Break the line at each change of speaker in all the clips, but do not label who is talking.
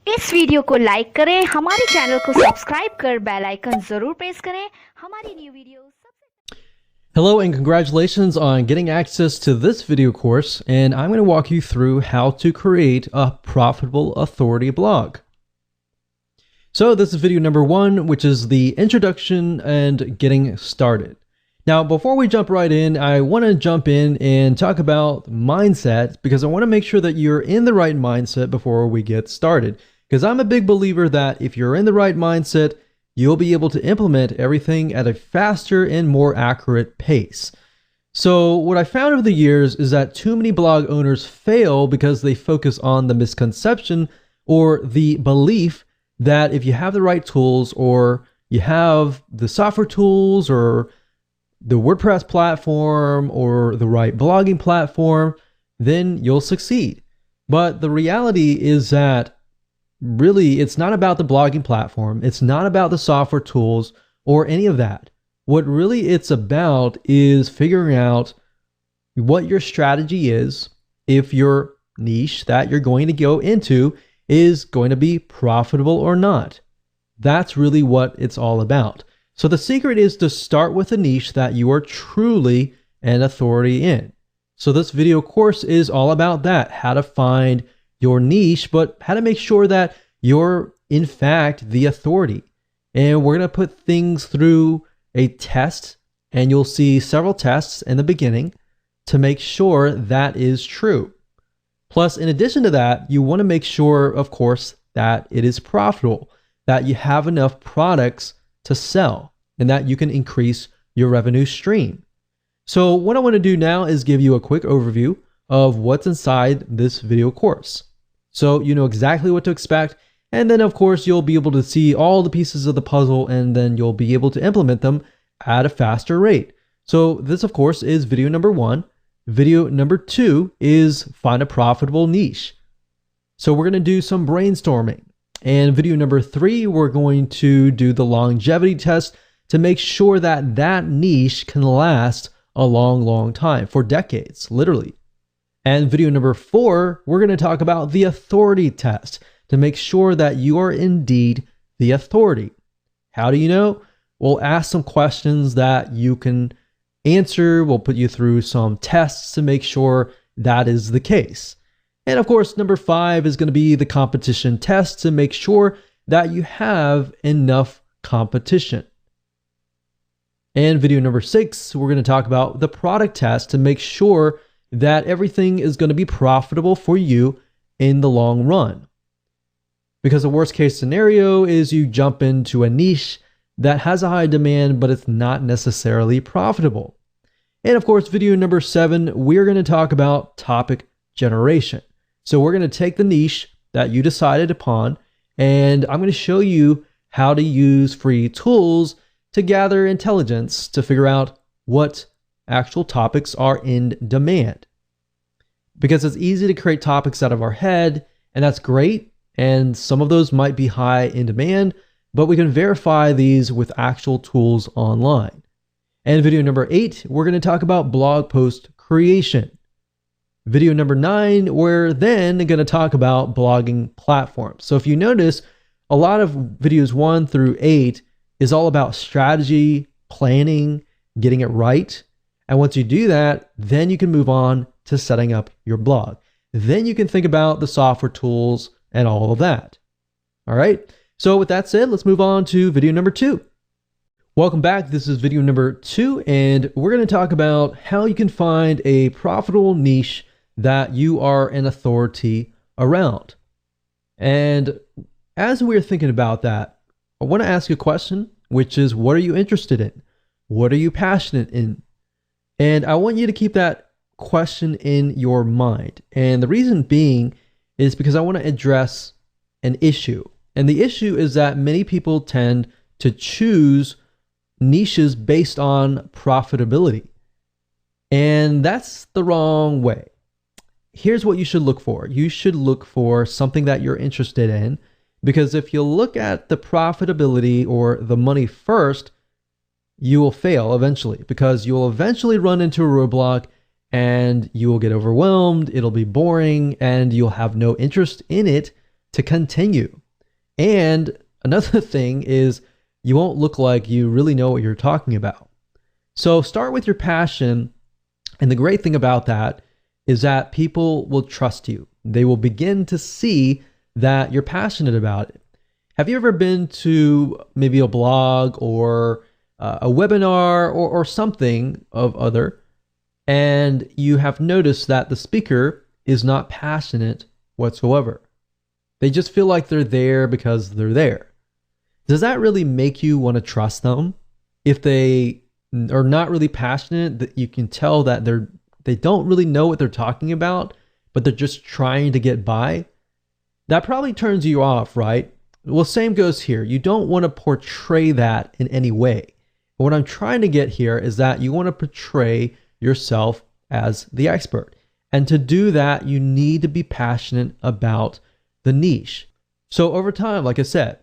इस वीडियो को लाइक करें, हमारे चैनल को सब्सक्राइब कर बेल आइकन जरूर प्रेस करें हमारी न्यू वीडियो सबसे।
Hello and congratulations on getting access to this video course, and I'm going to walk you through how to create a profitable authority blog. So this is video number 1, which is the introduction and getting started. Now, before we jump right in, I want to jump in and talk about mindset because I want to make sure that you're in the right mindset before we get started. Because I'm a big believer that if you're in the right mindset, you'll be able to implement everything at a faster and more accurate pace. So what I found over the years is that too many blog owners fail because they focus on the misconception or the belief that if you have the right tools or you have the software tools or the WordPress platform or the right blogging platform, then you'll succeed. But the reality is that really, it's not about the blogging platform. It's not about the software tools or any of that. What really it's about is figuring out what your strategy is if your niche that you're going to go into is going to be profitable or not. That's really what it's all about. So the secret is to start with a niche that you are truly an authority in. So this video course is all about that, how to find your niche, but how to make sure that you're in fact the authority. And we're going to put things through a test, and you'll see several tests in the beginning to make sure that is true. Plus, in addition to that, you want to make sure, of course, that it is profitable, that you have enough products to sell, and that you can increase your revenue stream. So what I want to do now is give you a quick overview of what's inside this video course. So you know exactly what to expect, and then of course you'll be able to see all the pieces of the puzzle, and then you'll be able to implement them at a faster rate. So this of course is video number 1. Video number 2 is find a profitable niche. So we're going to do some brainstorming. And video number 3, we're going to do the longevity test to make sure that that niche can last a long time, for decades, literally. And video number 4, we're going to talk about the authority test to make sure that you are indeed the authority. How do you know? We'll ask some questions that you can answer. We'll put you through some tests to make sure that is the case. And of course, number 5 is going to be the competition test to make sure that you have enough competition. And video number 6, we're going to talk about the product test to make sure that everything is going to be profitable for you in the long run. Because the worst case scenario is you jump into a niche that has a high demand, but it's not necessarily profitable. And of course, video number 7, we're going to talk about topic generation. So we're going to take the niche that you decided upon, and I'm going to show you how to use free tools to gather intelligence to figure out what actual topics are in demand. Because it's easy to create topics out of our head, and that's great. And some of those might be high in demand, but we can verify these with actual tools online. And video number 8, we're going to talk about blog post creation. Video number 9, we're then going to talk about blogging platforms. So if you notice, a lot of videos 1 through 8 is all about strategy, planning, getting it right. And once you do that, then you can move on to setting up your blog. Then you can think about the software tools and all of that. All right. So with that said, let's move on to video number 2. Welcome back. This is video number 2, and we're going to talk about how you can find a profitable niche that you are an authority around. And as we're thinking about that, I want to ask you a question, which is, what are you interested in? What are you passionate in? And I want you to keep that question in your mind. And the reason being is because I want to address an issue. And the issue is that many people tend to choose niches based on profitability. And that's the wrong way. Here's what you should look for. You should look for something that you're interested in, because if you look at the profitability or the money first, you will fail eventually, because you'll eventually run into a roadblock and you will get overwhelmed. It'll be boring and you'll have no interest in it to continue. And another thing is you won't look like you really know what you're talking about. So start with your passion. And the great thing about that is that people will trust you. They will begin to see that you're passionate about it. Have you ever been to maybe a blog or a webinar or something of other, and you have noticed that the speaker is not passionate whatsoever? They just feel like they're there because they're there. Does that really make you want to trust them? If they are not really passionate, that you can tell that they don't really know what they're talking about, but they're just trying to get by. That probably turns you off, right? Well, same goes here. You don't want to portray that in any way. What I'm trying to get here is that you want to portray yourself as the expert. And to do that, you need to be passionate about the niche. So over time, like I said,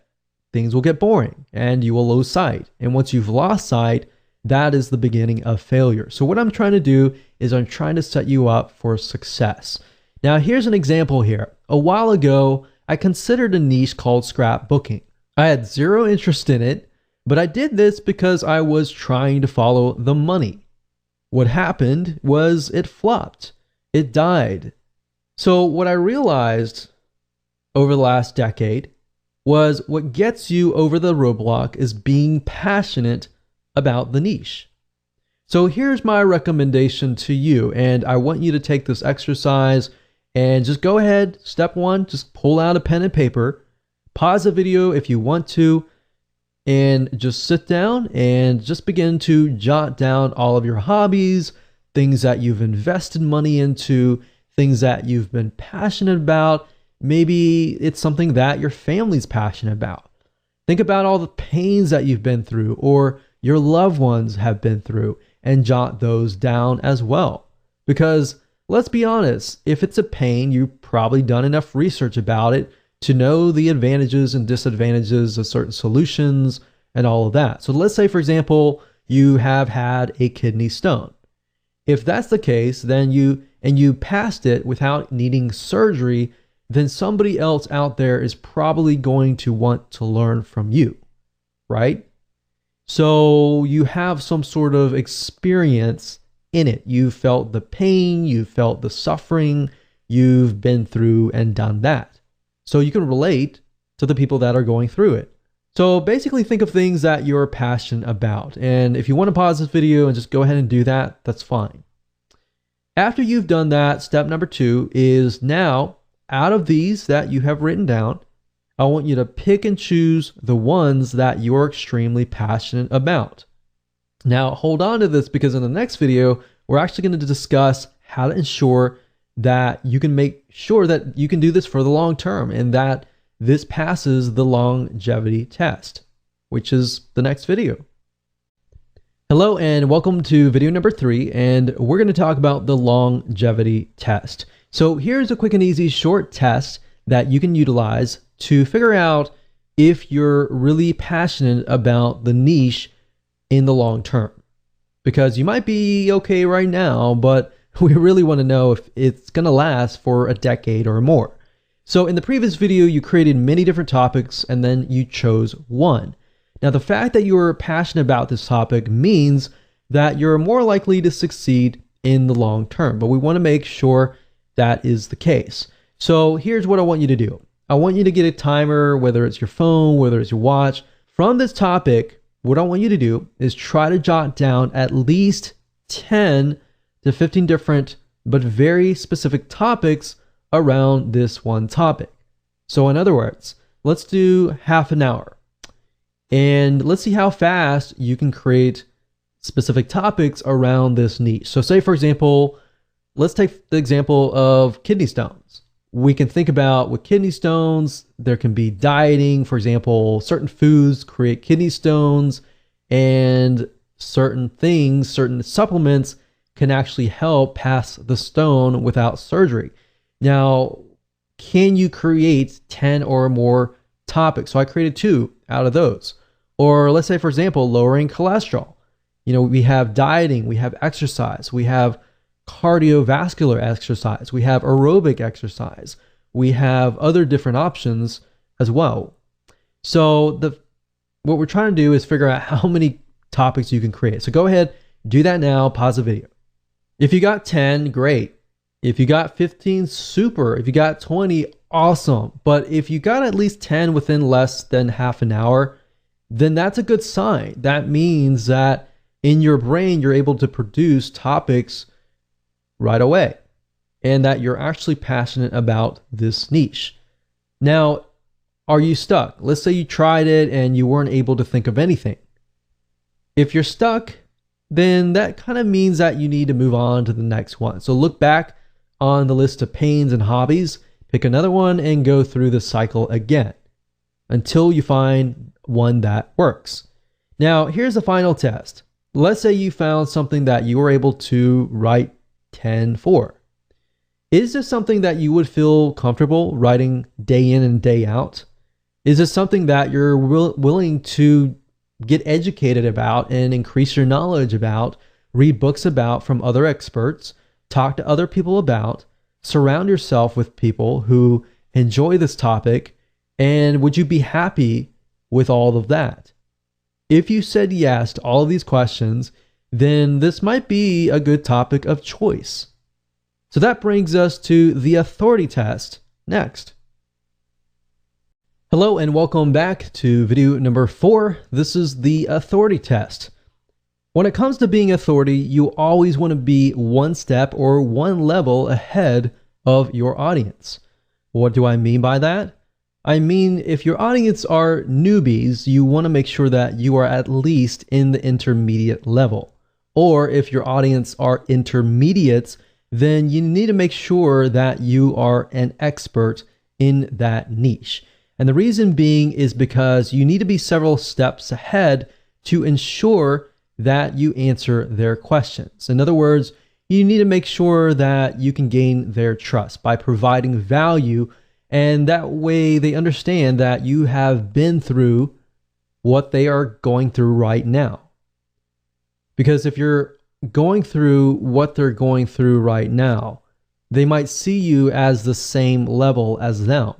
things will get boring and you will lose sight. And once you've lost sight, that is the beginning of failure. So what I'm trying to do is I'm trying to set you up for success. Now, here's an example here. A while ago, I considered a niche called scrapbooking. I had zero interest in it, but I did this because I was trying to follow the money. What happened was it flopped. It died. So what I realized over the last decade was what gets you over the roadblock is being passionate about the niche. So here's my recommendation to you, and I want you to take this exercise and just go ahead. Step one, just pull out a pen and paper, pause the video if you want to, and just sit down and just begin to jot down all of your hobbies, things that you've invested money into, things that you've been passionate about. Maybe it's something that your family's passionate about. Think about all the pains that you've been through or your loved ones have been through, and jot those down as well. Because let's be honest, if it's a pain, you've probably done enough research about it to know the advantages and disadvantages of certain solutions and all of that. So let's say, for example, you have had a kidney stone. If that's the case, then you passed it without needing surgery, then somebody else out there is probably going to want to learn from you, right? So you have some sort of experience in it. You felt the pain, you felt the suffering, you've been through and done that. So you can relate to the people that are going through it. So basically think of things that you're passionate about. And if you want to pause this video and just go ahead and do that, that's fine. After you've done that, step number 2 is now, out of these that you have written down, I want you to pick and choose the ones that you're extremely passionate about. Now, hold on to this because in the next video, we're actually going to discuss how to ensure that you can make sure that you can do this for the long term and that this passes the longevity test, which is the next video. Hello and welcome to video number 3, and we're going to talk about the longevity test. So here's a quick and easy short test that you can utilize to figure out if you're really passionate about the niche in the long term. Because you might be okay right now, but we really want to know if it's going to last for a decade or more. So in the previous video, you created many different topics and then you chose one. Now, the fact that you're passionate about this topic means that you're more likely to succeed in the long term, but we want to make sure that is the case. So here's what I want you to do. I want you to get a timer, whether it's your phone, whether it's your watch. From this topic, what I want you to do is try to jot down at least 10 to 15 different but very specific topics around this one topic. So in other words, let's do half an hour and let's see how fast you can create specific topics around this niche. So say, for example, let's take the example of kidney stones. We can think about with kidney stones, there can be dieting. For example, certain foods create kidney stones, and certain things, certain supplements can actually help pass the stone without surgery. Now, can you create 10 or more topics? So I created 2 out of those. Or let's say, for example, lowering cholesterol. We have dieting, we have exercise, we have cardiovascular exercise, we have aerobic exercise, we have other different options as well. So what we're trying to do is figure out how many topics you can create. So go ahead, do that now, pause the video. If you got 10, great. If you got 15, super. If you got 20, awesome. But if you got at least 10 within less than half an hour, then that's a good sign. That means that in your brain, you're able to produce topics right away and that you're actually passionate about this niche. Now, are you stuck? Let's say you tried it and you weren't able to think of anything. If you're stuck, then that kind of means that you need to move on to the next one. So look back on the list of pains and hobbies, pick another one and go through the cycle again until you find one that works. Now, here's the final test. Let's say you found something that you were able to write 10 for. Is this something that you would feel comfortable writing day in and day out? Is this something that you're willing to get educated about and increase your knowledge about, read books about from other experts, talk to other people about, surround yourself with people who enjoy this topic, and would you be happy with all of that? If you said yes to all of these questions, then this might be a good topic of choice. So that brings us to the authority test next. Hello and welcome back to video number 4. This is the authority test. When it comes to being authority, you always want to be one step or one level ahead of your audience. What do I mean by that? I mean, if your audience are newbies, you want to make sure that you are at least in the intermediate level. Or if your audience are intermediates, then you need to make sure that you are an expert in that niche. And the reason being is because you need to be several steps ahead to ensure that you answer their questions. In other words, you need to make sure that you can gain their trust by providing value, and that way they understand that you have been through what they are going through right now. Because if you're going through what they're going through right now, they might see you as the same level as them.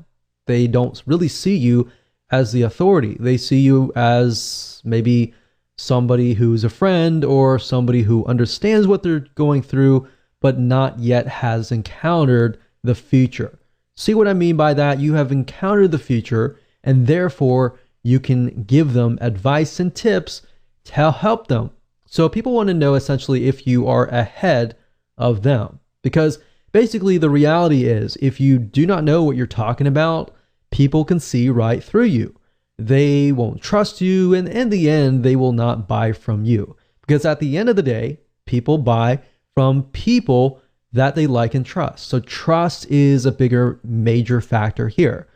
They don't really see you as the authority. They see you as maybe somebody who's a friend or somebody who understands what they're going through, but not yet has encountered the future. See what I mean by that? You have encountered the future, and therefore you can give them advice and tips to help them. So people want to know essentially if you are ahead of them, because basically the reality is if you do not know what you're talking about, people can see right through you. They won't trust you, and in the end, they will not buy from you. Because at the end of the day, people buy from people that they like and trust. So trust is a bigger, major factor here.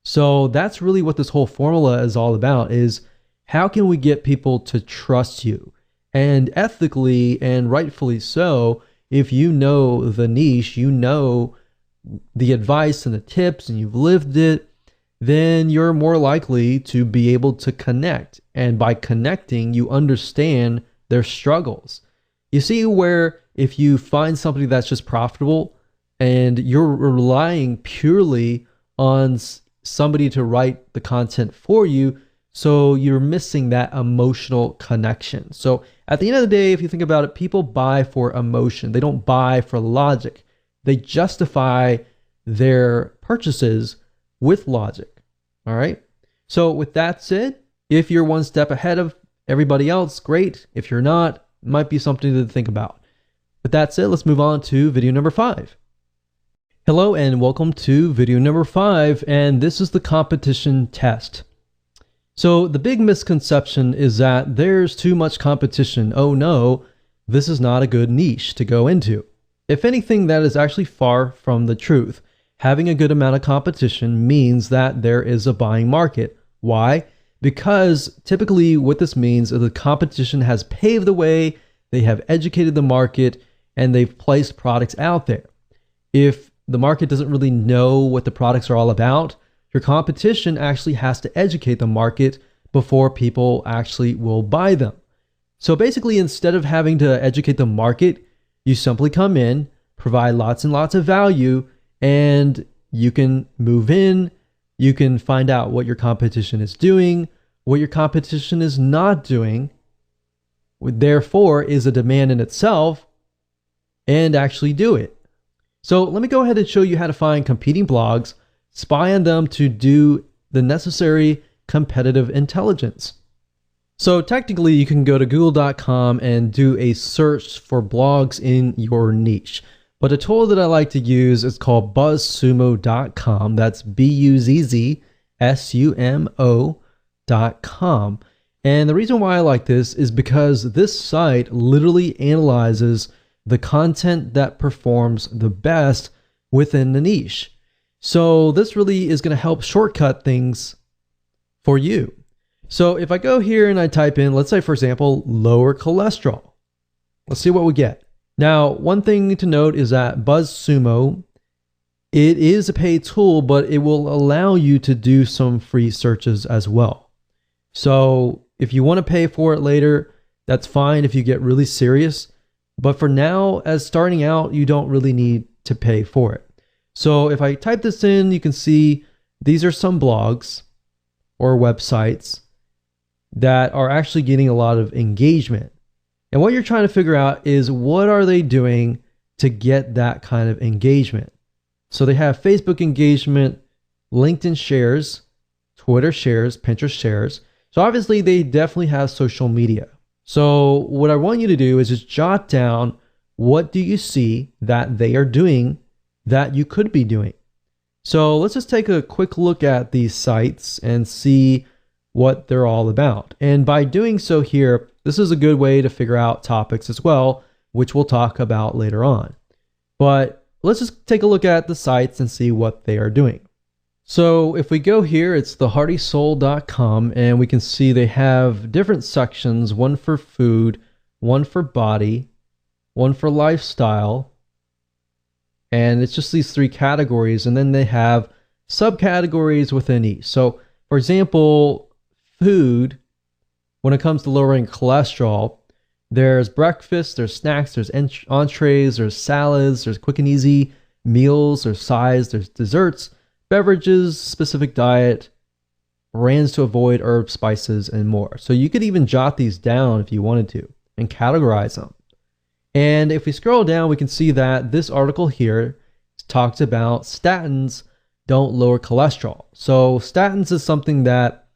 So that's really what this whole formula is all about, is how can we get people to trust you? And ethically and rightfully so, if you know the niche, you know the advice and the tips, and you've lived it, then you're more likely to be able to connect. And by connecting, you understand their struggles. You see where if you find somebody that's just profitable and you're relying purely on somebody to write the content for you, so you're missing that emotional connection. So at the end of the day, if you think about it, people buy for emotion. They don't buy for logic. They justify their purchases with logic. All right. So with that said, if you're one step ahead of everybody else, great. If you're not, it might be something to think about. With that said, let's move on to video number 5. Hello and welcome to video number 5, and this is the competition test. So the big misconception is that there's too much competition. Oh no, this is not a good niche to go into. If anything, that is actually far from the truth. Having a good amount of competition means that there is a buying market. Why? Because typically what this means is the competition has paved the way, they have educated the market, and they've placed products out there. If the market doesn't really know what the products are all about, your competition actually has to educate the market before people actually will buy them. So basically, instead of having to educate the market, you simply come in, provide lots and lots of value, and you can move in, you can find out what your competition is doing, what your competition is not doing, therefore is a demand in itself, and actually do it. So let me go ahead and show you how to find competing blogs, spy on them to do the necessary competitive intelligence. So technically you can go to google.com and do a search for blogs in your niche. But a tool that I like to use is called buzzsumo.com. That's buzzsumo.com. And the reason why I like this is because this site literally analyzes the content that performs the best within the niche. So this really is going to help shortcut things for you. So if I go here and I type in, let's say for example, lower cholesterol, let's see what we get. Now, one thing to note is that BuzzSumo, it is a paid tool, but it will allow you to do some free searches as well. So if you want to pay for it later, that's fine if you get really serious. But for now, as starting out, you don't really need to pay for it. So if I type this in, you can see these are some blogs or websites that are actually getting a lot of engagement. And what you're trying to figure out is what are they doing to get that kind of engagement? So they have Facebook engagement, LinkedIn shares, Twitter shares, Pinterest shares. So obviously they definitely have social media. So what I want you to do is just jot down what do you see that they are doing that you could be doing. So let's just take a quick look at these sites and see what they're all about. And by doing so here, this is a good way to figure out topics as well, which we'll talk about later on. But let's just take a look at the sites and see what they are doing. So if we go here, it's theheartysoul.com, and we can see they have different sections, one for food, one for body, one for lifestyle, and it's just these three categories, and then they have subcategories within each. So for example, food, when it comes to lowering cholesterol, there's breakfast, there's snacks, there's entrees, there's salads, there's quick and easy meals, there's sides, there's desserts, beverages, specific diet, brands to avoid, herbs, spices, and more. So you could even jot these down if you wanted to and categorize them. And if we scroll down, we can see that this article here talks about statins don't lower cholesterol. So statins is something that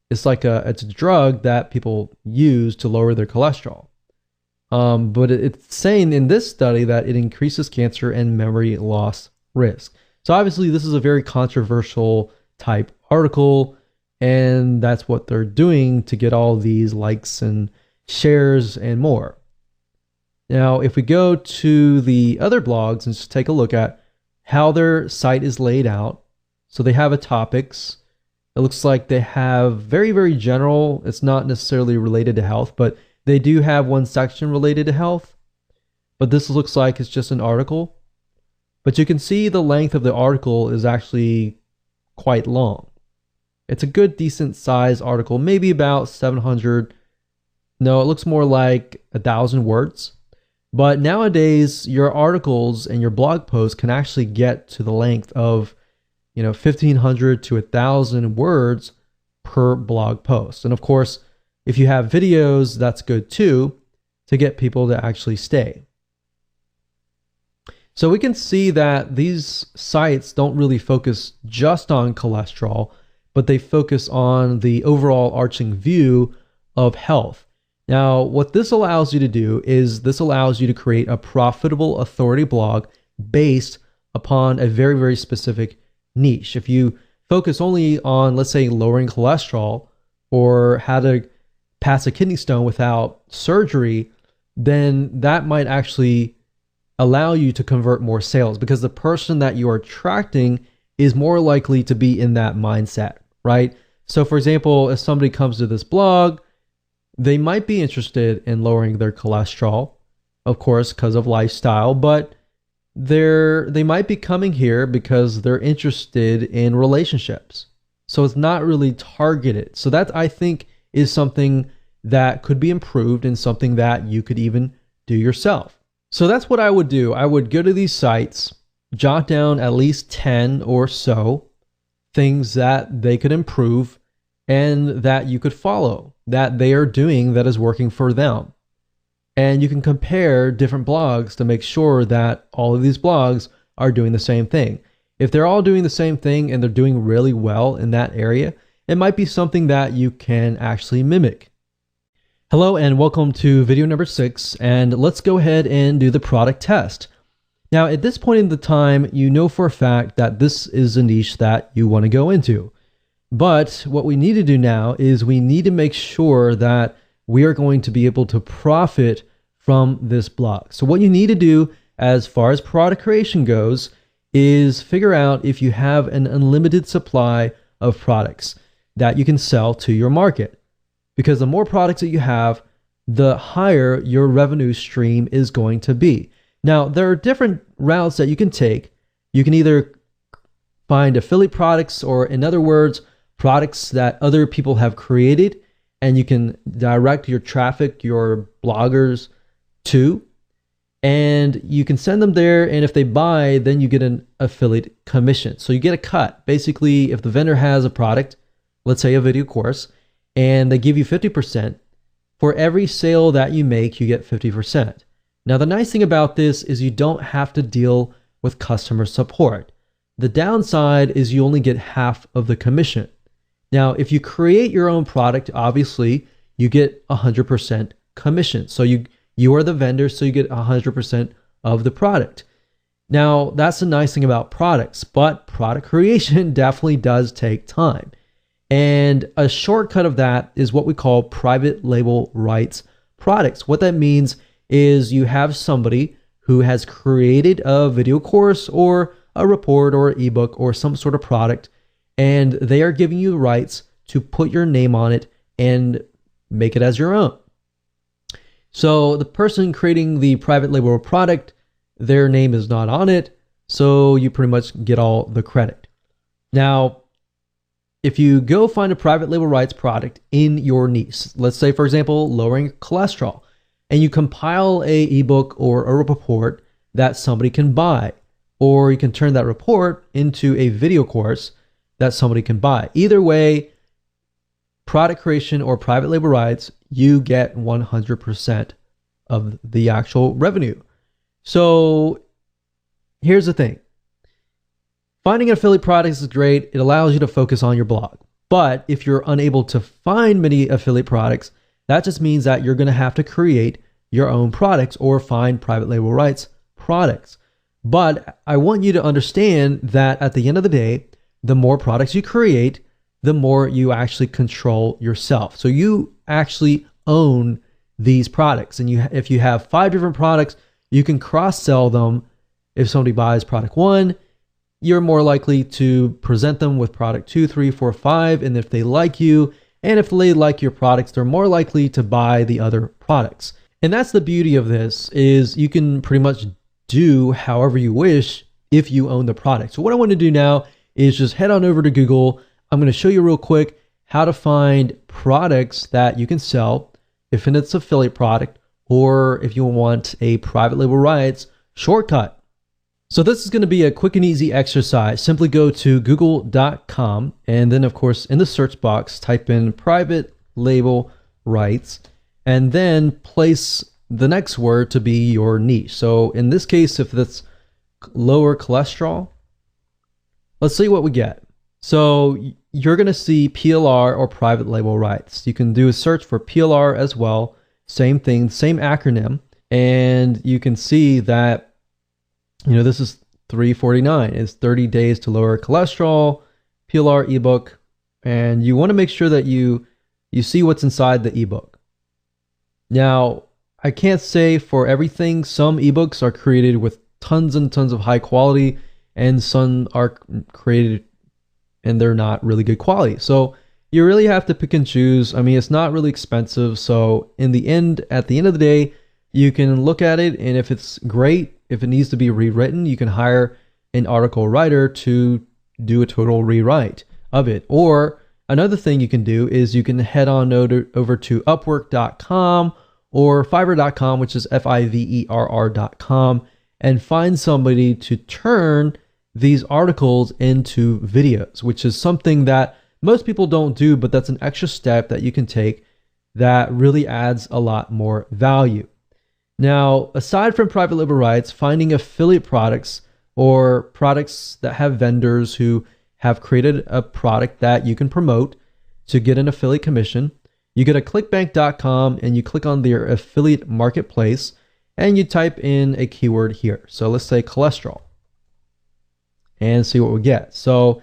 it's a drug that people use to lower their cholesterol. But it's saying in this study that it increases cancer and memory loss risk. So obviously this is a very controversial type article, and that's what they're doing to get all these likes and shares and more. Now, if we go to the other blogs and just take a look at how their site is laid out. So they have a topics. It looks like they have very, very general. It's not necessarily related to health, but they do have one section related to health. But this looks like it's just an article. But you can see the length of the article is actually quite long. It's a good, decent size article, maybe about 700. No, it looks more like 1,000 words. But nowadays, your articles and your blog posts can actually get to the length of 1,500 to 1,000 words per blog post. And of course, if you have videos, that's good too, to get people to actually stay. So we can see that these sites don't really focus just on cholesterol, but they focus on the overall arching view of health. Now, what this allows you to do is this allows you to create a profitable authority blog based upon a very, very specific niche. If you focus only on, let's say, lowering cholesterol or how to pass a kidney stone without surgery, then that might actually allow you to convert more sales because the person that you are attracting is more likely to be in that mindset, right? So for example, if somebody comes to this blog, they might be interested in lowering their cholesterol, of course, because of lifestyle, but they might be coming here because they're interested in relationships. So it's not really targeted. So that, I think, is something that could be improved and something that you could even do yourself. So that's what I would do. I would go to these sites, jot down at least 10 or so things that they could improve and that you could follow, that they are doing that is working for them. And you can compare different blogs to make sure that all of these blogs are doing the same thing. If they're all doing the same thing and they're doing really well in that area, it might be something that you can actually mimic. Hello and welcome to video number 6, and let's go ahead and do the product test. Now, at this point in the time, you know for a fact that this is a niche that you want to go into. But what we need to do now is we need to make sure that we are going to be able to profit from this blog. So what you need to do as far as product creation goes is figure out if you have an unlimited supply of products that you can sell to your market. Because the more products that you have, the higher your revenue stream is going to be. Now, there are different routes that you can take. You can either find affiliate products, or in other words, products that other people have created, and you can direct your traffic, your bloggers to, and you can send them there, and if they buy, then you get an affiliate commission. So you get a cut. Basically, if the vendor has a product, let's say a video course, and they give you 50%, for every sale that you make, you get 50%. Now, the nice thing about this is you don't have to deal with customer support. The downside is you only get half of the commission. Now, if you create your own product, obviously, you get 100% commission. So you are the vendor, so you get 100% of the product. Now, that's the nice thing about products, but product creation definitely does take time. And a shortcut of that is what we call private label rights products. What that means is you have somebody who has created a video course or a report or ebook or some sort of product, and they are giving you the rights to put your name on it and make it as your own. So the person creating the private label product, their name is not on it, so you pretty much get all the credit. Now, if you go find a private label rights product in your niche, let's say, for example, lowering cholesterol, and you compile a ebook or a report that somebody can buy, or you can turn that report into a video course that somebody can buy. Either way, product creation or private label rights, you get 100% of the actual revenue. So here's the thing. Finding affiliate products is great. It allows you to focus on your blog. But if you're unable to find many affiliate products, that just means that you're going to have to create your own products or find private label rights products. But I want you to understand that at the end of the day, the more products you create, the more you actually control yourself. So you actually own these products. And if you have 5 different products, you can cross-sell them. If somebody buys product 1, you're more likely to present them with product 2, 3, 4, 5. And if they like you, and if they like your products, they're more likely to buy the other products. And that's the beauty of this, is you can pretty much do however you wish if you own the product. So what I want to do now is just head on over to Google. I'm going to show you real quick how to find products that you can sell if it's an affiliate product, or if you want a private label rights shortcut. So this is going to be a quick and easy exercise. Simply go to google.com, and then of course in the search box type in private label rights, and then place the next word to be your niche. So in this case, if that's lower cholesterol, let's see what we get. So you're going to see PLR or private label rights. You can do a search for PLR as well. Same thing, same acronym. And you can see that, this is $3.49. It's 30 days to lower cholesterol, PLR ebook. And you want to make sure that you see what's inside the ebook. Now, I can't say for everything. Some ebooks are created with tons and tons of high quality, and some are created and they're not really good quality. So you really have to pick and choose. I mean, it's not really expensive. So at the end of the day, you can look at it, and if it's great, if it needs to be rewritten, you can hire an article writer to do a total rewrite of it. Or another thing you can do is you can head on over to upwork.com or fiverr.com, which is fiverr.com, and find somebody to turn these articles into videos, which is something that most people don't do, but that's an extra step that you can take that really adds a lot more value. Now, aside from private label rights, finding affiliate products or products that have vendors who have created a product that you can promote to get an affiliate commission, you go to clickbank.com and you click on their affiliate marketplace and you type in a keyword here. So let's say cholesterol and see what we get. So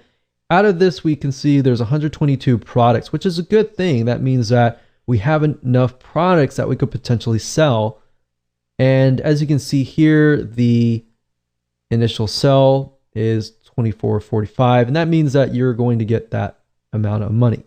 out of this, we can see there's 122 products, which is a good thing. That means that we have enough products that we could potentially sell. And as you can see here, the initial sell is $24.45, and that means that you're going to get that amount of money.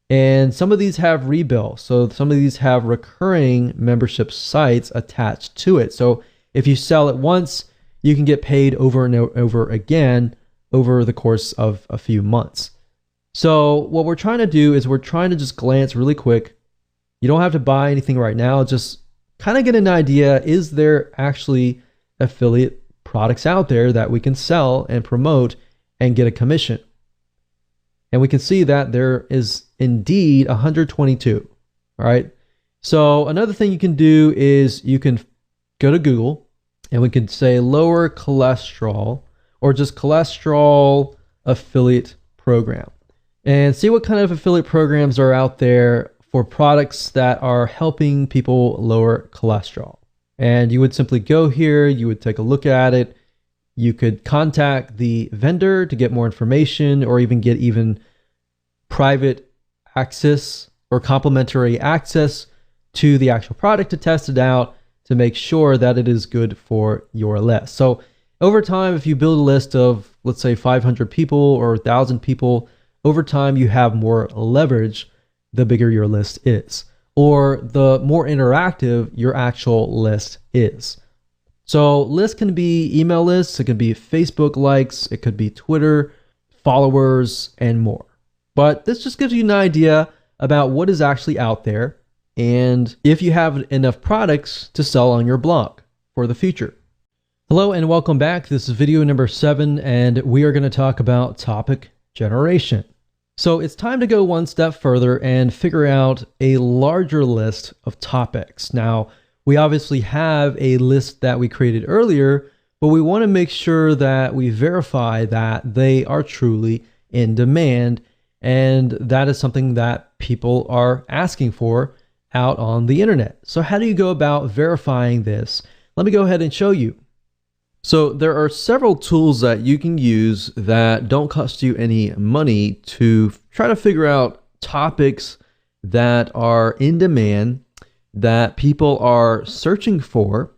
And some of these have rebill, so some of these have recurring membership sites attached to it. So if you sell it once, you can get paid over and over again over the course of a few months. So what we're trying to do is we're trying to just glance really quick. You don't have to buy anything right now, just kind of get an idea, is there actually affiliate products out there that we can sell and promote and get a commission? And we can see that there is indeed 122. All right. So another thing you can do is you can go to Google and we can say lower cholesterol or just cholesterol affiliate program and see what kind of affiliate programs are out there for products that are helping people lower cholesterol. And you would simply go here, you would take a look at it. You could contact the vendor to get more information or even get private access or complimentary access to the actual product to test it out to make sure that it is good for your list. So over time, if you build a list of, let's say 500 people or 1,000 people, over time you have more leverage the bigger your list is, or the more interactive your actual list is. So lists can be email lists, it could be Facebook likes, it could be Twitter followers, and more. But this just gives you an idea about what is actually out there and if you have enough products to sell on your blog for the future. Hello and welcome back. This is video number 7, and we are going to talk about topic generation. So it's time to go one step further and figure out a larger list of topics. Now, we obviously have a list that we created earlier, but we want to make sure that we verify that they are truly in demand, and that is something that people are asking for out on the internet. So how do you go about verifying this? Let me go ahead and show you. So there are several tools that you can use that don't cost you any money to try to figure out topics that are in demand, that people are searching for.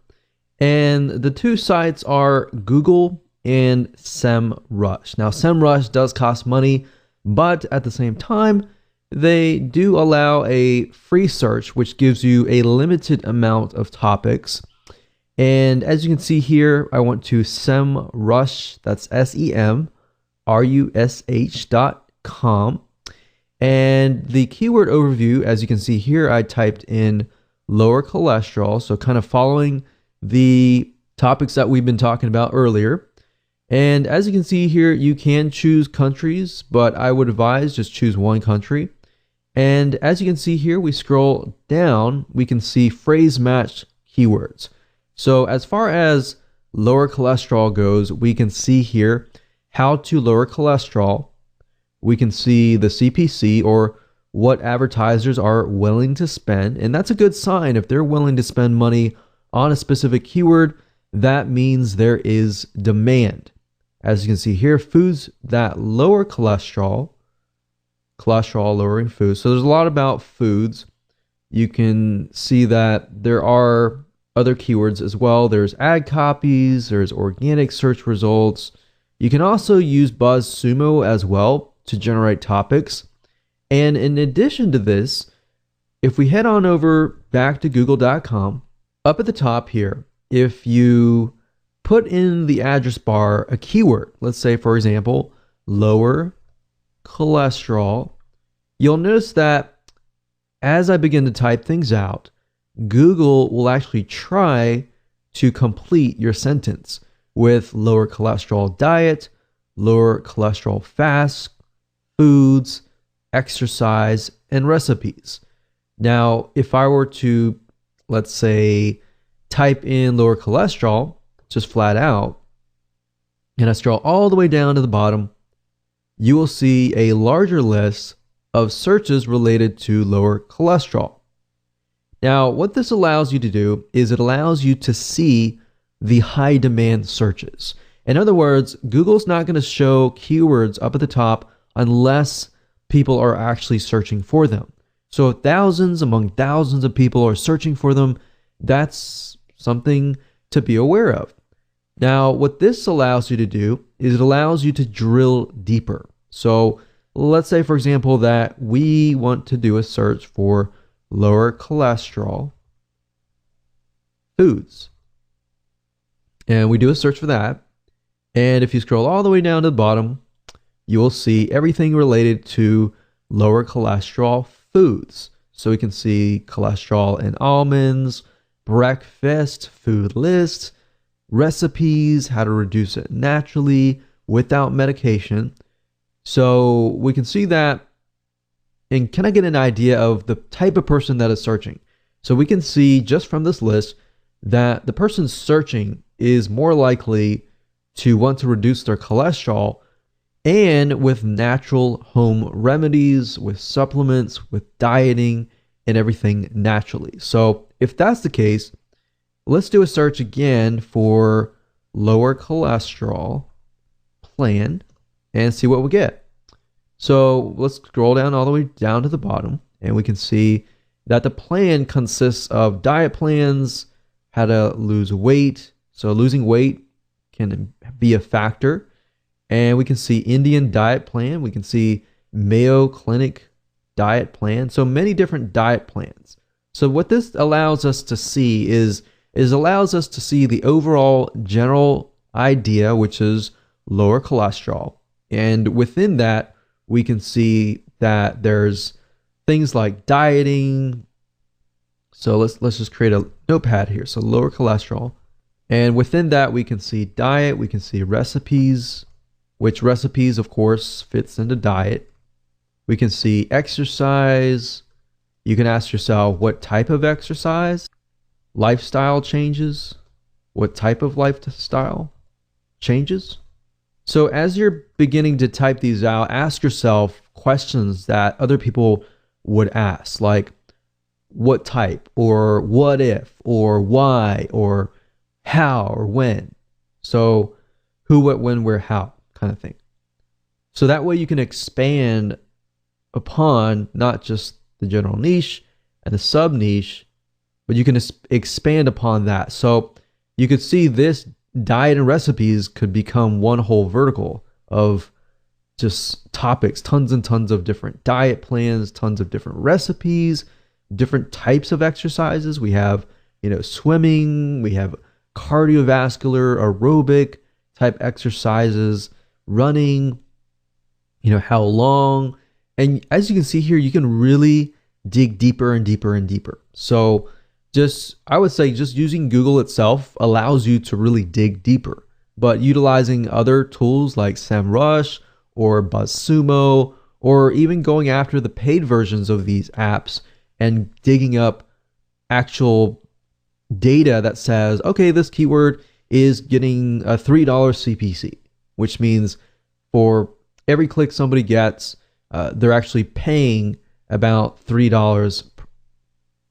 And the two sites are Google and SEMrush. Now, SEMrush does cost money, but at the same time, they do allow a free search, which gives you a limited amount of topics. And as you can see here, I went to SEMrush, that's SEMrush.com. And the keyword overview, as you can see here, I typed in lower cholesterol. So kind of following the topics that we've been talking about earlier. And as you can see here, you can choose countries, but I would advise just choose one country. And as you can see here, we scroll down, we can see phrase matched keywords. So as far as lower cholesterol goes, we can see here how to lower cholesterol. We can see the CPC, or what advertisers are willing to spend. And that's a good sign. If they're willing to spend money on a specific keyword, that means there is demand. As you can see here, foods that lower cholesterol lowering foods. So there's a lot about foods. You can see that there are other keywords as well. There's ad copies, there's organic search results. You can also use BuzzSumo as well to generate topics. And in addition to this, if we head on over back to google.com, up at the top here, if you put in the address bar a keyword, let's say, for example, lower cholesterol, you'll notice that as I begin to type things out, Google will actually try to complete your sentence with lower cholesterol diet, lower cholesterol fast, foods, exercise, and recipes. Now, if I were to, let's say, type in lower cholesterol, just flat out, and I scroll all the way down to the bottom, you will see a larger list of searches related to lower cholesterol. Now, what this allows you to do is it allows you to see the high demand searches. In other words, Google's not going to show keywords up at the top unless people are actually searching for them. So if thousands among thousands of people are searching for them, that's something to be aware of. Now, what this allows you to do is it allows you to drill deeper. So let's say, for example, that we want to do a search for lower cholesterol foods. And we do a search for that. And if you scroll all the way down to the bottom, you will see everything related to lower cholesterol foods. So we can see cholesterol in almonds, breakfast, food lists, recipes, how to reduce it naturally without medication. So we can see that and can I get an idea of the type of person that is searching? So we can see just from this list that the person searching is more likely to want to reduce their cholesterol and with natural home remedies, with supplements, with dieting and everything naturally. So if that's the case, let's do a search again for lower cholesterol plan and see what we get. So let's scroll down all the way down to the bottom and we can see that the plan consists of diet plans, how to lose weight. So losing weight can be a factor. And we can see Indian diet plan. We can see Mayo Clinic diet plan. So many different diet plans. So what this allows us to see is allows us to see the overall general idea, which is lower cholesterol. And within that, we can see that there's things like dieting. So let's just create a notepad here. So lower cholesterol. And within that, we can see diet, we can see recipes, which recipes, of course, fits into diet. We can see exercise. You can ask yourself what type of exercise, lifestyle changes, what type of lifestyle changes. So as you're beginning to type these out, ask yourself questions that other people would ask, like what type, or what if, or why, or how, or when. So who, what, when, where, how kind of thing. So that way you can expand upon not just the general niche and the sub niche, but you can expand upon that. So you could see this diet and recipes could become one whole vertical of just topics, tons and tons of different diet plans, tons of different recipes, different types of exercises. We have, swimming, we have cardiovascular, aerobic type exercises, running, how long. And as you can see here, you can really dig deeper and deeper and deeper. So I would say just using Google itself allows you to really dig deeper, but utilizing other tools like SEMrush or BuzzSumo, or even going after the paid versions of these apps and digging up actual data that says, okay, this keyword is getting a $3 CPC, which means for every click somebody gets, they're actually paying about $3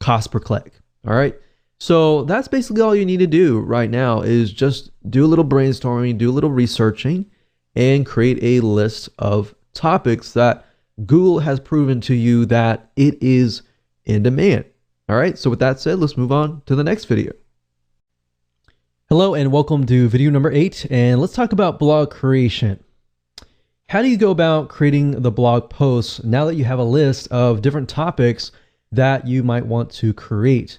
cost per click. All right. So that's basically all you need to do right now is just do a little brainstorming, do a little researching, and create a list of topics that Google has proven to you that it is in demand. All right. So with that said, let's move on to the next video. Hello and welcome to video number 8. And let's talk about blog creation. How do you go about creating the blog posts now that you have a list of different topics that you might want to create?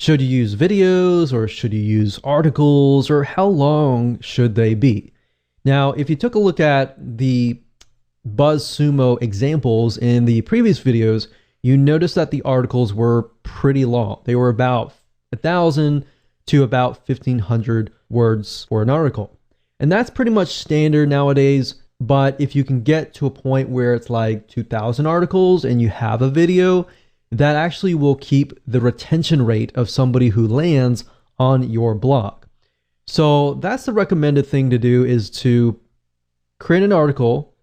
Should you use videos or should you use articles, or how long should they be? Now, if you took a look at the BuzzSumo examples in the previous videos, you notice that the articles were pretty long. They were about 1,000 to about 1,500 words for an article. And that's pretty much standard nowadays. But if you can get to a point where it's like 2,000 articles and you have a video, that actually will keep the retention rate of somebody who lands on your blog. So that's the recommended thing to do, is to create an article,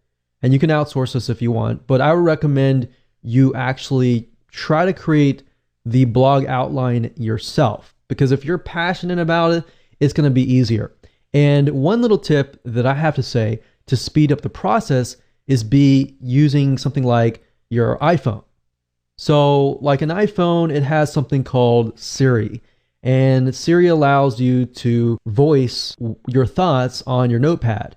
and you can outsource this if you want, but I would recommend you actually try to create the blog outline yourself, because if you're passionate about it, it's going to be easier. And one little tip that I have to say to speed up the process is be using something like your iPhone. So like an iPhone, it has something called Siri, and Siri allows you to voice your thoughts on your notepad,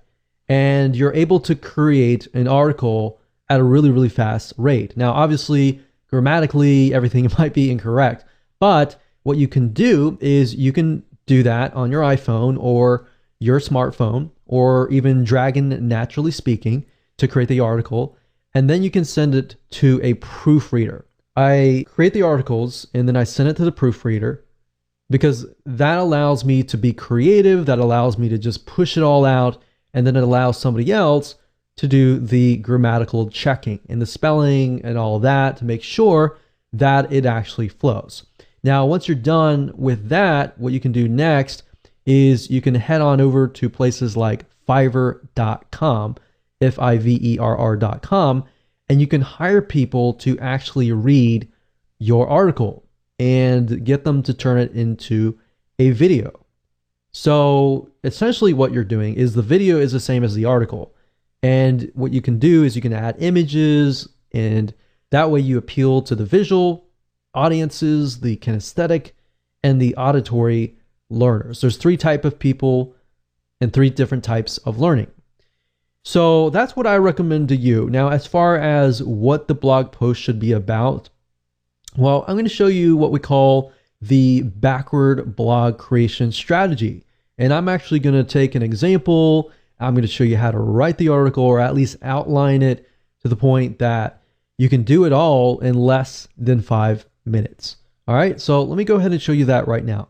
and you're able to create an article at a really, really fast rate. Now, obviously, grammatically, everything might be incorrect, but what you can do is you can do that on your iPhone or your smartphone, or even Dragon Naturally Speaking, to create the article, and then you can send it to a proofreader. I create the articles and then I send it to the proofreader, because that allows me to be creative, that allows me to just push it all out, and then it allows somebody else to do the grammatical checking and the spelling and all that to make sure that it actually flows. Now, once you're done with that, what you can do next is you can head on over to places like Fiverr.com, Fiverr.com, and you can hire people to actually read your article and get them to turn it into a video. So essentially what you're doing is the video is the same as the article. And what you can do is you can add images, and that way you appeal to the visual audiences, the kinesthetic, and the auditory learners. There's 3 types of people and 3 different types of learning. So that's what I recommend to you. Now, as far as what the blog post should be about, well, I'm going to show you what we call the backward blog creation strategy. And I'm actually going to take an example. I'm going to show you how to write the article, or at least outline it to the point that you can do it all in less than 5 minutes. All right, so let me go ahead and show you that right now.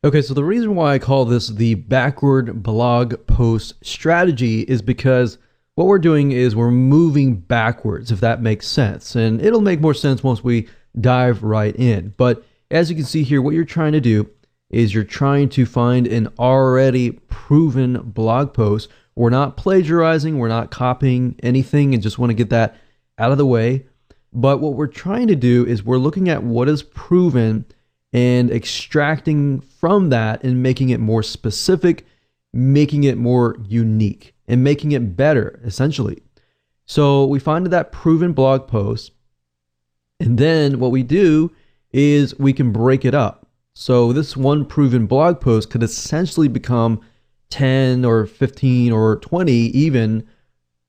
Okay, so the reason why I call this the backward blog post strategy is because what we're doing is we're moving backwards, if that makes sense. And it'll make more sense once we dive right in. But as you can see here, what you're trying to do is you're trying to find an already proven blog post. We're not plagiarizing, we're not copying anything, and just want to get that out of the way. But what we're trying to do is we're looking at what is proven and extracting from that and making it more specific, making it more unique, and making it better, essentially. So we find that proven blog post, and then what we do is we can break it up. So this one proven blog post could essentially become 10 or 15 or 20 even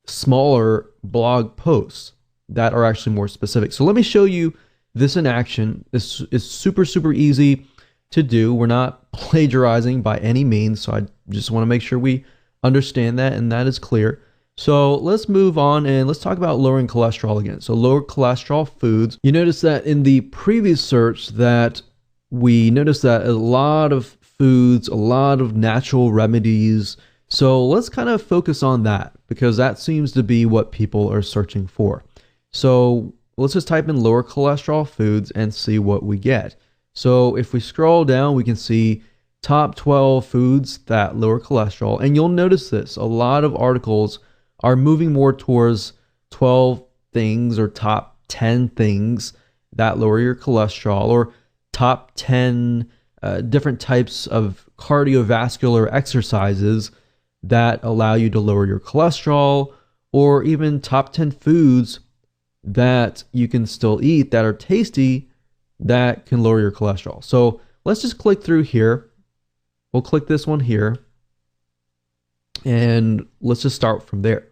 smaller blog posts that are actually more specific. So let me show you this in action. This is super, super easy to do. We're not plagiarizing by any means, so I just want to make sure we understand that and that is clear. So let's move on and let's talk about lowering cholesterol again. So lower cholesterol foods. You notice that in the previous search that we noticed that a lot of foods, a lot of natural remedies. So let's kind of focus on that, because that seems to be what people are searching for. So let's just type in lower cholesterol foods and see what we get. So if we scroll down, we can see top 12 foods that lower cholesterol. And you'll notice this, a lot of articles are moving more towards 12 things or top 10 things that lower your cholesterol, or top 10 different types of cardiovascular exercises that allow you to lower your cholesterol, or even top 10 foods that you can still eat that are tasty that can lower your cholesterol. So let's just click through here. We'll click this one here, and let's just start from there.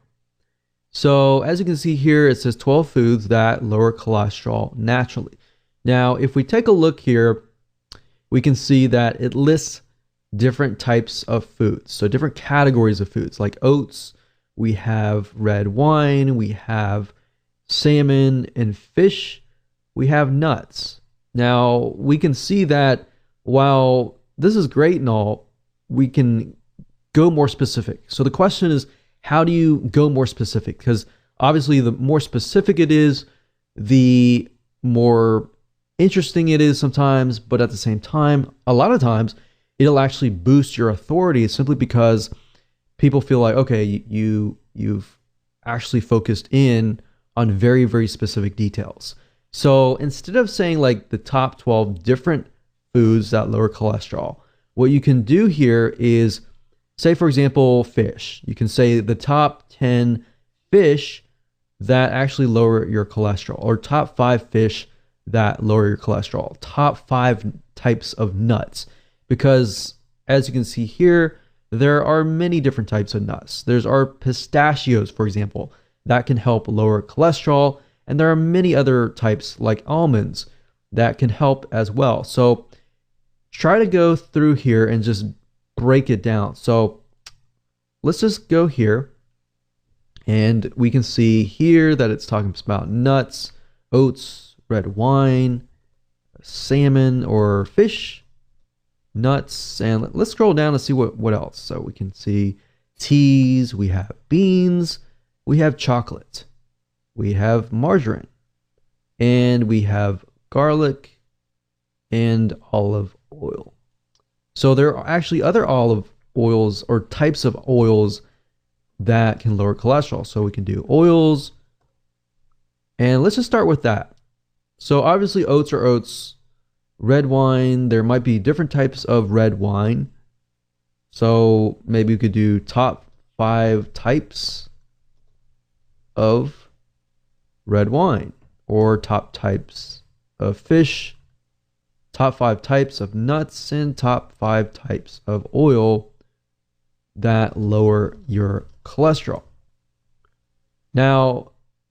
So as you can see here, it says 12 foods that lower cholesterol naturally. Now, if we take a look here, we can see that it lists different types of foods. So different categories of foods, like oats, we have red wine, we have salmon and fish, we have nuts. Now, we can see that while this is great and all. We can go more specific. So the question is, how do you go more specific? Because obviously the more specific it is, the more interesting it is sometimes, but at the same time, a lot of times it'll actually boost your authority simply because people feel like, okay, you've actually focused in on very, very specific details. So instead of saying like the top 12 different foods that lower cholesterol, what you can do here is say, for example, fish. You can say the top 10 fish that actually lower your cholesterol, or top 5 fish that lower your cholesterol, top 5 types of nuts. Because as you can see here, there are many different types of nuts. There's our pistachios, for example, that can help lower cholesterol. And there are many other types like almonds that can help as well. So try to go through here and just break it down. So let's just go here and we can see here that it's talking about nuts, oats, red wine, salmon or fish, nuts, and let's scroll down and see what else. So we can see teas, we have beans, we have chocolate, we have margarine, and we have garlic and olive oil. So there are actually other olive oils or types of oils that can lower cholesterol. So we can do oils, and let's just start with that. So obviously oats are oats. Red wine, there might be different types of red wine. So maybe we could do top 5 types of red wine, or top types of fish, top 5 types of nuts, and top 5 types of oil that lower your cholesterol. Now,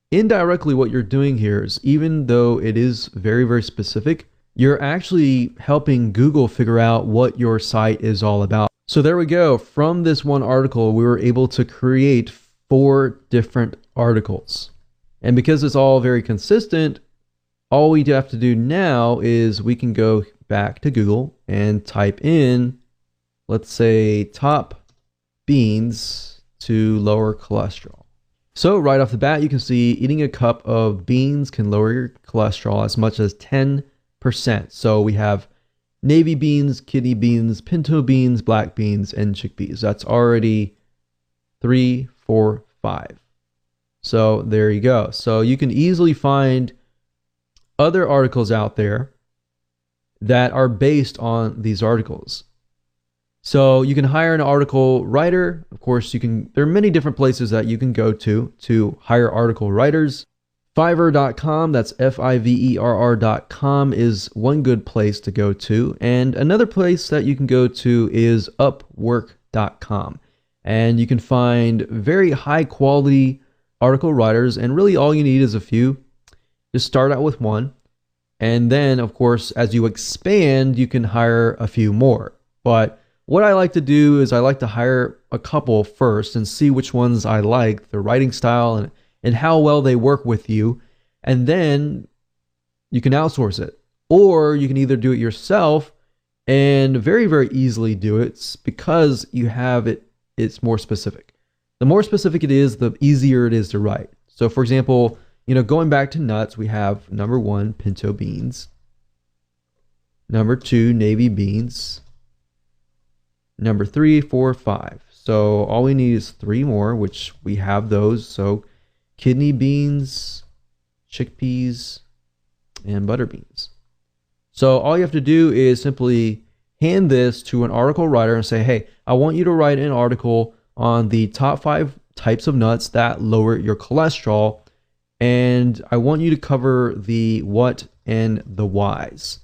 indirectly, what you're doing here is, even though it is very, very specific, you're actually helping Google figure out what your site is all about. So there we go. From this one article, we were able to create 4 different articles. And because it's all very consistent, all we have to do now is we can go back to Google and type in, let's say, top beans to lower cholesterol. So right off the bat, you can see eating a cup of beans can lower your cholesterol as much as 10%. So we have navy beans, kidney beans, pinto beans, black beans, and chickpeas. That's already 3, 4, 5. So there you go. So you can easily find other articles out there that are based on these articles. So you can hire an article writer. Of course, there are many different places that you can go to hire article writers. Fiverr.com, that's Fiverr.com, is one good place to go to. And another place that you can go to is Upwork.com. And you can find very high quality article writers. And really all you need is a few. Just start out with one. And then, of course, as you expand, you can hire a few more. But what I like to do is I like to hire a couple first and see which ones I like, their writing style and how well they work with you. And then you can outsource it. Or you can either do it yourself and very, very easily do it because you have it's more specific. The more specific it is, the easier it is to write. So for example, going back to nuts, we have number 1, pinto beans. Number 2, navy beans. Number 3, 4, 5. So all we need is 3 more, which we have those. So kidney beans, chickpeas, and butter beans. So all you have to do is simply hand this to an article writer and say, hey, I want you to write an article on the top 5 types of nuts that lower your cholesterol. And I want you to cover the what and the whys.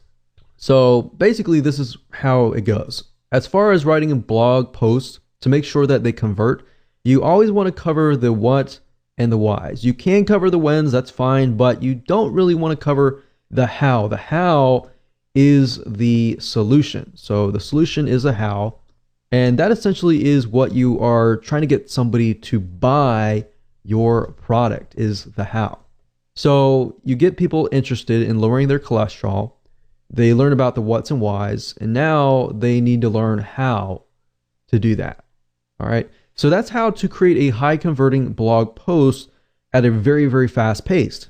So basically, this is how it goes. As far as writing a blog post, to make sure that they convert, you always want to cover the what and the whys. You can cover the whens, that's fine, but you don't really want to cover the how. The how is the solution. So the solution is a how, and that essentially is what you are trying to get somebody to buy your product, is the how. So you get people interested in lowering their cholesterol. They learn about the what's and whys, and now they need to learn how to do that. All right. So that's how to create a high converting blog post at a very, very fast pace.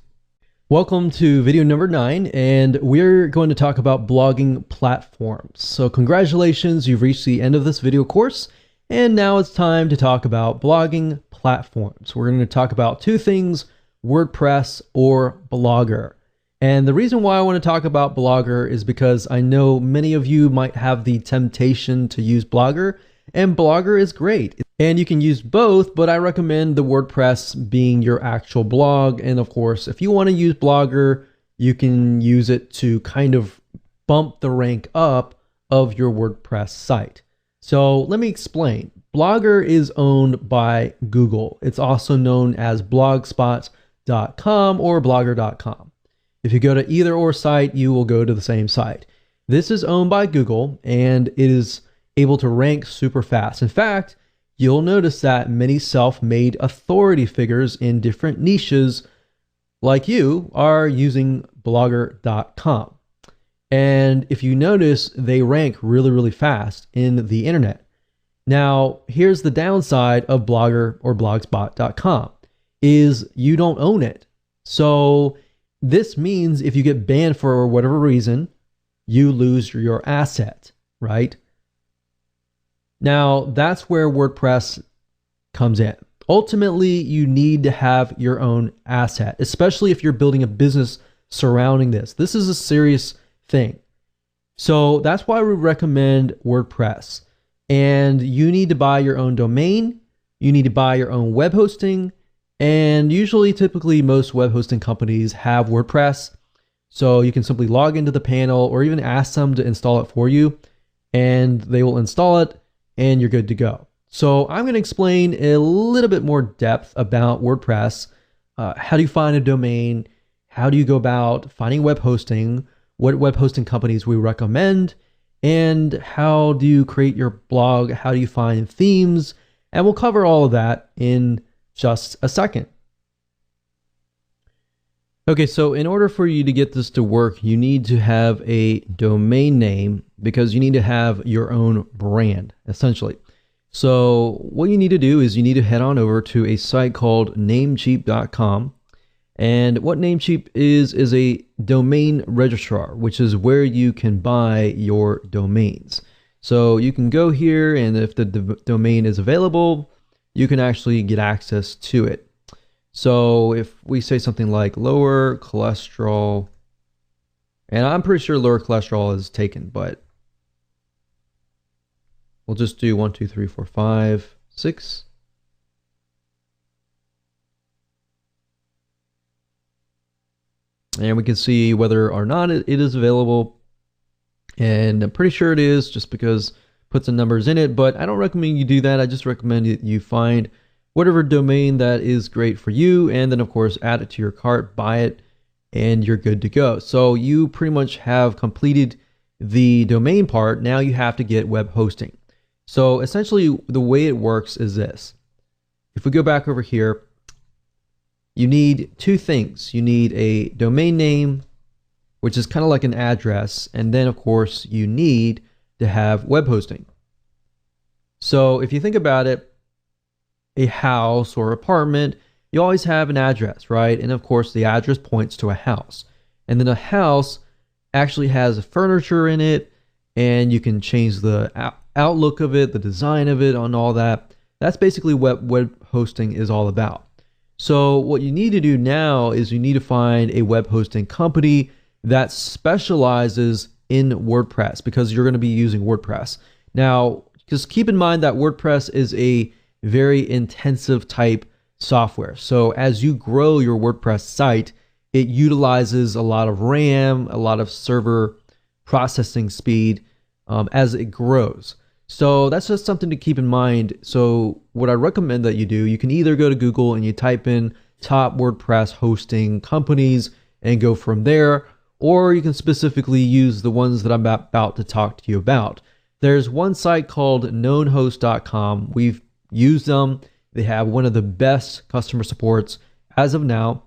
Welcome to video number 9, and we're going to talk about blogging platforms. So congratulations, you've reached the end of this video course, and now it's time to talk about blogging platforms. We're going to talk about two things, WordPress or Blogger. And the reason why I want to talk about Blogger is because I know many of you might have the temptation to use Blogger, and Blogger is great. And you can use both, but I recommend the WordPress being your actual blog. And of course, if you want to use Blogger, you can use it to kind of bump the rank up of your WordPress site. So let me explain. Blogger is owned by Google. It's also known as blogspot.com or blogger.com. If you go to either or site, you will go to the same site. This is owned by Google, and it is able to rank super fast. In fact, you'll notice that many self-made authority figures in different niches like you are using blogger.com. And if you notice, they rank really, really fast in the internet. Now, here's the downside of Blogger or blogspot.com is you don't own it. So this means if you get banned for whatever reason, you lose your asset, right? Now, that's where WordPress comes in. Ultimately, you need to have your own asset, especially if you're building a business surrounding this. This is a serious thing. So that's why we recommend WordPress. And you need to buy your own domain. You need to buy your own web hosting. And usually, typically, most web hosting companies have WordPress. So you can simply log into the panel or even ask them to install it for you, and they will install it, and you're good to go. So I'm going to explain a little bit more depth about WordPress. How do you find a domain? How do you go about finding web hosting? What web hosting companies we recommend? And how do you create your blog? How do you find themes? And we'll cover all of that in just a second. Okay, so in order for you to get this to work, you need to have a domain name because you need to have your own brand, essentially. So what you need to do is you need to head on over to a site called namecheap.com. And what Namecheap is a domain registrar, which is where you can buy your domains. So you can go here, and if the domain is available, you can actually get access to it. So if we say something like lower cholesterol, and I'm pretty sure lower cholesterol is taken, but we'll just do 1, 2, 3, 4, 5, 6. And we can see whether or not it is available. And I'm pretty sure it is just because put some numbers in it, but I don't recommend you do that. I just recommend that you find whatever domain that is great for you, and then of course add it to your cart, buy it, and you're good to go. So you pretty much have completed the domain part. Now you have to get web hosting. So essentially the way it works is this. If we go back over here, you need two things. You need a domain name, which is kind of like an address, and then of course you need to have web hosting. So if you think about it, a house or apartment, you always have an address, right? And of course the address points to a house. And then a house actually has furniture in it, and you can change the outlook of it, the design of it, on all that. That's basically what web hosting is all about. So what you need to do now is you need to find a web hosting company that specializes in WordPress, because you're going to be using WordPress. Now, just keep in mind that WordPress is a very intensive type software. So as you grow your WordPress site, it utilizes a lot of RAM, a lot of server processing speed as it grows. So that's just something to keep in mind. So what I recommend that you do, you can either go to Google and you type in top WordPress hosting companies and go from there, or you can specifically use the ones that I'm about to talk to you about. There's one site called knownhost.com. We've used them. They have one of the best customer supports as of now,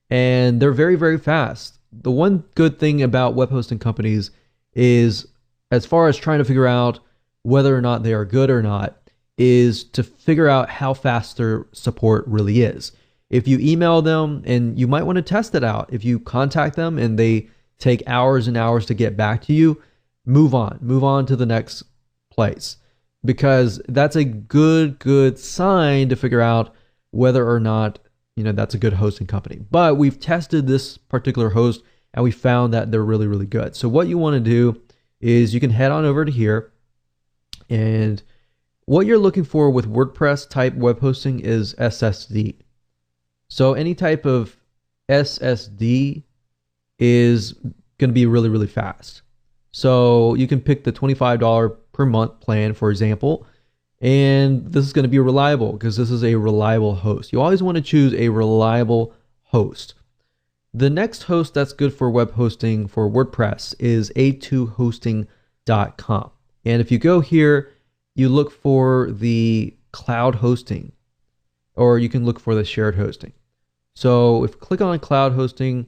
and they're very, very fast. the one good thing about web hosting companies is, as far as trying to figure out whether or not they are good or not, is to figure out how fast their support really is. If you email them, and you might want to test it out, if you contact them and they take hours and hours to get back to you, move on to the next place, because that's a good sign to figure out whether or not, you know, that's a good hosting company. But we've tested this particular host and we found that they're really good. So what you want to do is you can head on over to here, and what you're looking for with WordPress type web hosting is SSD. So any type of SSD is going to be really fast. So you can pick the $25 per month plan, for example, and this is going to be reliable because this is a reliable host. You always want to choose a reliable host. The next host that's good for web hosting for WordPress is a2hosting.com. And if you go here, you look for the cloud hosting, or you can look for the shared hosting. So if you click on cloud hosting,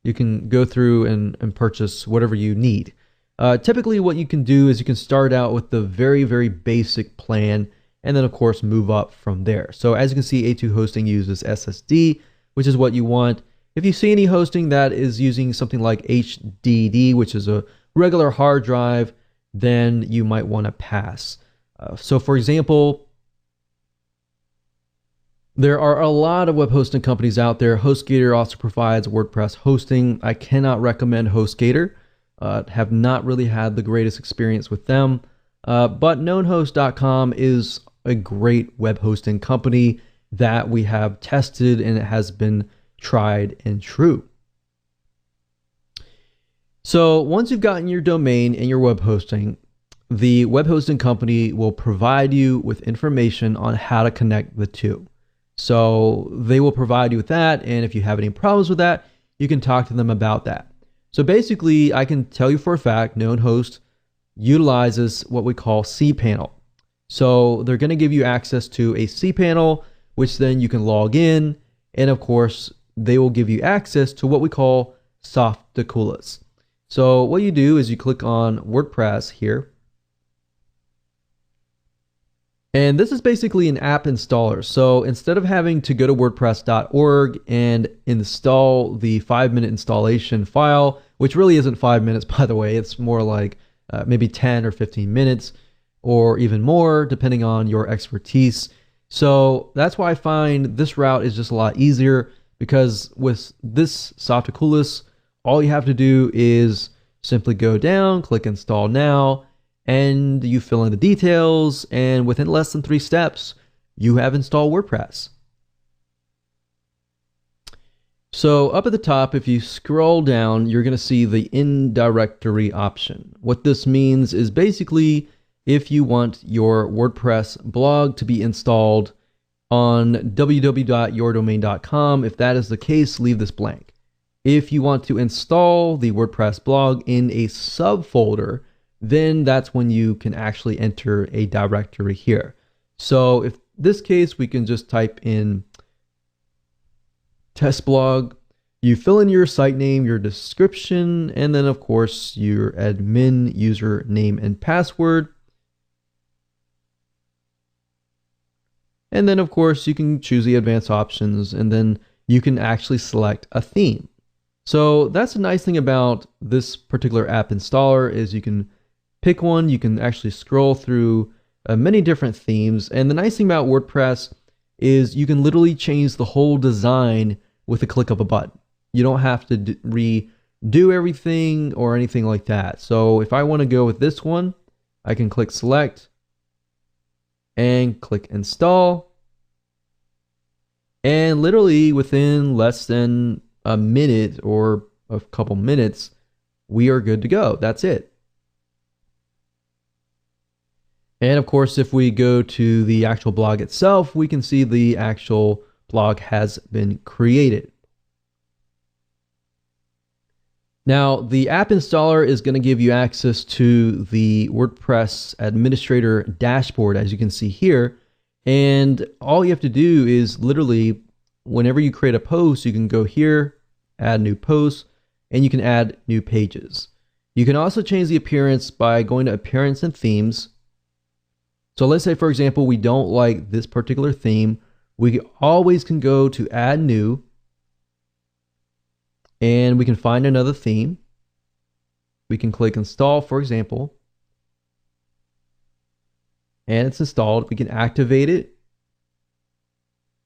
you can go through and purchase whatever you need. Typically what you can do is you can start out with the very basic plan, and then of course move up from there. So as you can see, A2 hosting uses SSD, which is what you want. If you see any hosting that is using something like HDD, which is a regular hard drive, then you might want to pass. So for example, there are a lot of web hosting companies out there. HostGator also provides WordPress hosting. I cannot recommend HostGator. Have not really had the greatest experience with them. But knownhost.com is a great web hosting company that we have tested, and it has been tried and true. So once you've gotten your domain and your web hosting, the web hosting company will provide you with information on how to connect the two. So they will provide you with that, and if you have any problems with that, you can talk to them about that. So basically, I can tell you for a fact, KnownHost utilizes what we call cPanel. So they're going to give you access to a cPanel, which then you can log in, and of course, they will give you access to what we call Softaculous. So what you do is you click on WordPress here, and this is basically an app installer. So instead of having to go to wordpress.org and install the 5-minute installation file, which really isn't 5 minutes, by the way, it's more like maybe 10 or 15 minutes or even more, depending on your expertise. So that's why I find this route is just a lot easier, because with this Softaculous, all you have to do is simply go down, click install now, and you fill in the details, and within less than 3 steps, you have installed WordPress. So up at the top, if you scroll down, you're going to see the in-directory option. What this means is basically if you want your WordPress blog to be installed on www.yourdomain.com, if that is the case, leave this blank. If you want to install the WordPress blog in a subfolder, then that's when you can actually enter a directory here. So if this case, we can just type in test blog, you fill in your site name, your description, and then of course your admin username and password. And then of course you can choose the advanced options, and then you can actually select a theme. So that's the nice thing about this particular app installer, is you can pick one, you can actually scroll through many different themes. And the nice thing about WordPress is you can literally change the whole design with a click of a button. You don't have to redo everything or anything like that. So if I want to go with this one, I can click select and click install. And literally within less than a minute or a couple minutes, we are good to go. That's it. And of course, if we go to the actual blog itself, we can see the actual blog has been created. Now, the app installer is going to give you access to the WordPress administrator dashboard, as you can see here. And all you have to do is literally whenever you create a post, you can go here, add new posts, and you can add new pages. You can also change the appearance by going to appearance and themes. So let's say, for example, we don't like this particular theme. We always can go to add new, and we can find another theme. We can click install, for example, and it's installed. We can activate it.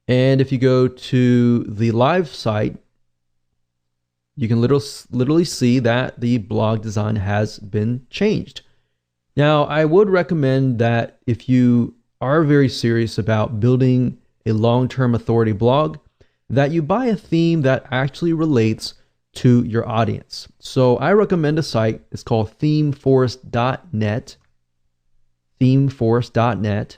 And if you go to the live site, you can literally see that the blog design has been changed. Now, I would recommend that if you are very serious about building a long-term authority blog, that you buy a theme that actually relates to your audience. So I recommend a site. It's called themeforest.net. Themeforest.net.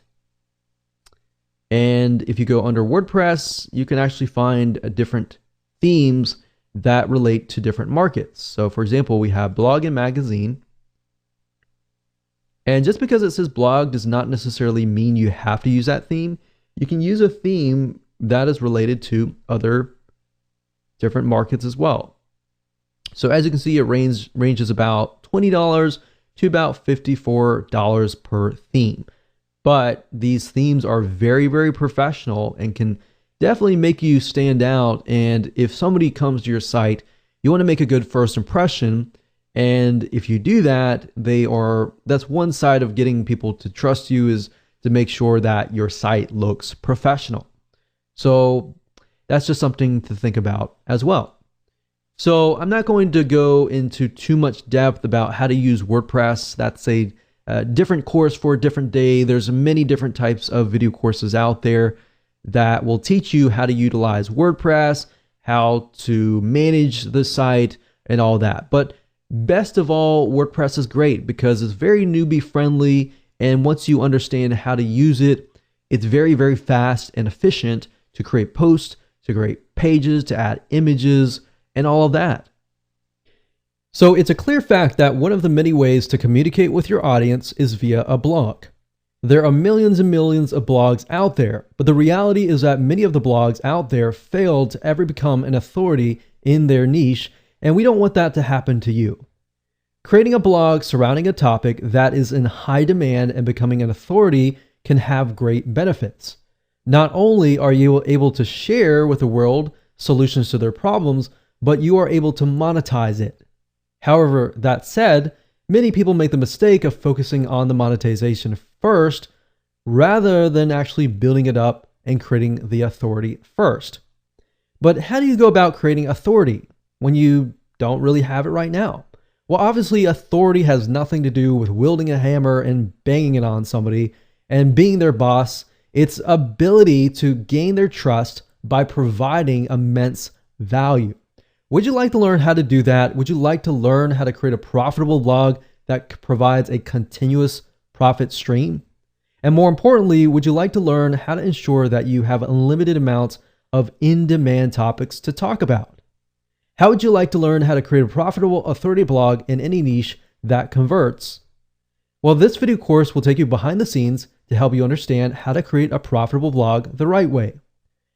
And if you go under WordPress, you can actually find different themes that relate to different markets. So for example, we have blog and magazine. And just because it says blog does not necessarily mean you have to use that theme. You can use a theme that is related to other different markets as well. So as you can see, it ranges about $20 to about $54 per theme. But these themes are very, very professional and can definitely make you stand out. And if somebody comes to your site, you want to make a good first impression. And if you do that, that's one side of getting people to trust you, is to make sure that your site looks professional. So that's just something to think about as well. So I'm not going to go into too much depth about how to use WordPress. That's a different course for a different day. There's many different types of video courses out there that will teach you how to utilize WordPress, how to manage the site, and all that. But best of all, WordPress is great because it's very newbie friendly. And once you understand how to use it, it's very, very fast and efficient to create posts, to create pages, to add images, and all of that. So it's a clear fact that one of the many ways to communicate with your audience is via a blog. There are millions and millions of blogs out there, but the reality is that many of the blogs out there failed to ever become an authority in their niche, and we don't want that to happen to you. Creating a blog surrounding a topic that is in high demand and becoming an authority can have great benefits. Not only are you able to share with the world solutions to their problems, but you are able to monetize it. However, that said, many people make the mistake of focusing on the monetization first, rather than actually building it up and creating the authority first. But how do you go about creating authority when you don't really have it right now? Well, obviously, authority has nothing to do with wielding a hammer and banging it on somebody and being their boss. It's ability to gain their trust by providing immense value. Would you like to learn how to do that? Would you like to learn how to create a profitable blog that provides a continuous profit stream? And more importantly, would you like to learn how to ensure that you have unlimited amounts of in-demand topics to talk about? How would you like to learn how to create a profitable authority blog in any niche that converts? Well, this video course will take you behind the scenes to help you understand how to create a profitable blog the right way.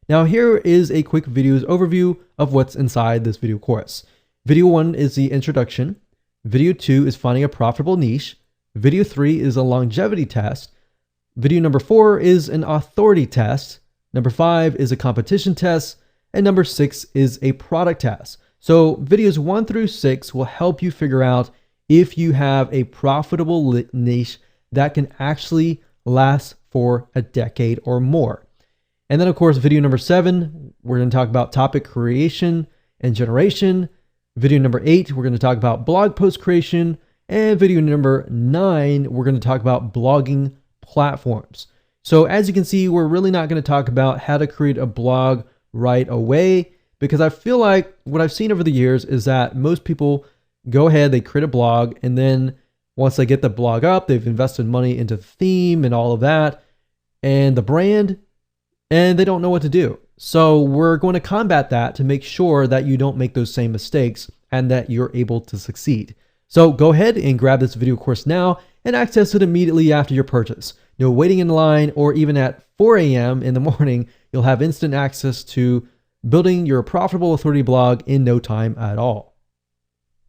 Now, here is a quick video's overview of what's inside this video course. Video 1 is the introduction. Video 2 is finding a profitable niche. Video 3 is a longevity test. Video number 4 is an authority test. Number 5 is a competition test. And number 6 is a product test. So videos 1 through 6 will help you figure out if you have a profitable niche that can actually last for a decade or more. And then, of course, video number 7, we're going to talk about topic creation and generation. Video number 8, we're going to talk about blog post creation. And video number 9, we're going to talk about blogging platforms. So as you can see, we're really not going to talk about how to create a blog right away, because I feel like what I've seen over the years is that most people go ahead, they create a blog, and then once they get the blog up, they've invested money into the theme and all of that and the brand, and they don't know what to do. So we're going to combat that to make sure that you don't make those same mistakes and that you're able to succeed. So go ahead and grab this video course now and access it immediately after your purchase. No waiting in line, or even at 4 a.m. in the morning, you'll have instant access to building your profitable authority blog in no time at all.